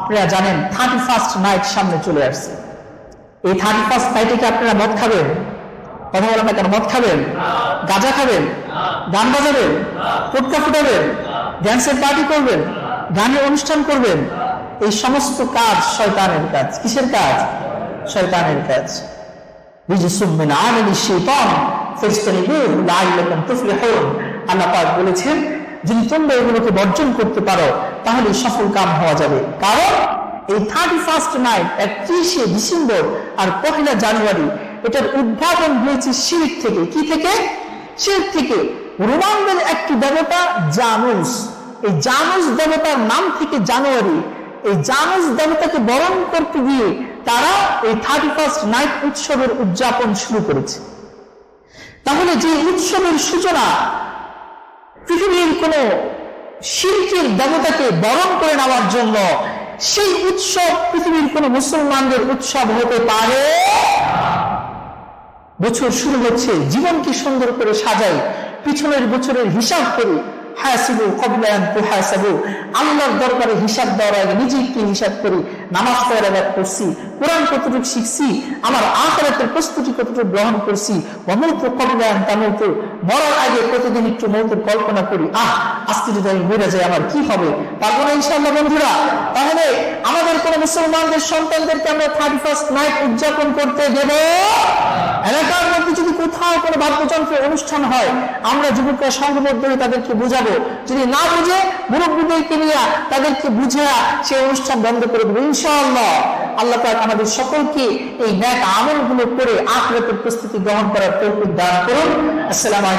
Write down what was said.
আপনারা জানেন 31st night সামনে চলে আসছে। এই 31st নাইটে কি আপনারা মদ খাবেন? কথা বলেন না কেন? মদ খাবেন, গাঁজা খাবেন, গান বাজাবেন, ফুটকা ফুটাবেন, ড্যান্সের পার্টি করবেন, গানের অনুষ্ঠান করবেন? এই সমস্ত কাজ শয়তানের কাজ। কিসের কাজ? শয়তানের কাজ। রিজসুম মিন আমালি শাইতান ফাজতানিবুহু লাআল্লাকুম তুফলিহুন। আল্লাহ পাক বলেছেন, যদি তোমরা এগুলোকে বর্জন করতে পারো তাহলে সফল কাম হওয়া যাবে। কারণ এই 31st নাইট 31শে ডিসেম্বর আর 1লা জানুয়ারি এটার উদ্ভাবন হয়েছে শিরক থেকে। কি থেকে? শিরক থেকে। রোমানদের একটি দেবতা জানুস, এই জানুস দেবতার নাম থেকে জানুয়ারি, এই জানুস দেবতাকে বরণ করতে গিয়ে তারা এই 31st নাইট উৎসবের উদযাপন শুরু করেছে। তাহলে যে উৎসবের সূচনা পৃথিবীর কোন শিরকের দেবতাকে বরণ করে নেওয়ার জন্য, সেই উৎসব পৃথিবীর কোন মুসলমানদের উৎসব হতে পারে? বছর শুরু হচ্ছে, জীবনকে সুন্দর করে সাজাই, পিছনের বছরের হিসাব করি। হাসিবু ক্বাবলা আন তুহাসাবু, আল্লাহর দরবারে হিসাব দেওয়ার আগে নিজেকে হিসাব করি। নামাজ পড়ার আগে করছি, কোরআন কতটুকু শিখছি, আমার আখিরাতের প্রস্তুতি কতটুকু গ্রহণ করছি। ওয়ামুতু ক্বাবলা আন তামুতু, মরার আগে প্রতিদিন একটু মৌতের কল্পনা করি। আজকে যদি আমি মরে যাই আমার কি হবে? পারবো না ইনশাআল্লাহ বন্ধুরা। তাহলে আমাদের কোন মুসলমানদের সন্তানদেরকে আমরা 31st নাইট উদযাপন করতে দেব? এলাকার মধ্যে যদি কোথাও কোনো বাদ্যযন্ত্রের অনুষ্ঠান হয়, আমরা যুবকরা সংঘবদ্ধ হয়ে তাদেরকে বুঝাবো। যদি না বুঝে মুরব্বীদেরকে নিয়ে তাদেরকে বুঝা সেই অনুষ্ঠান বন্ধ করে দেবো ইনশাআল্লাহ। আল্লাহ পাক আমাদের সকলকে এই নেক আমলগুলো করে আখিরাতের প্রস্তুতি গ্রহণ করার তৌফিক দান করুন। আসসালামু আলাইকুম।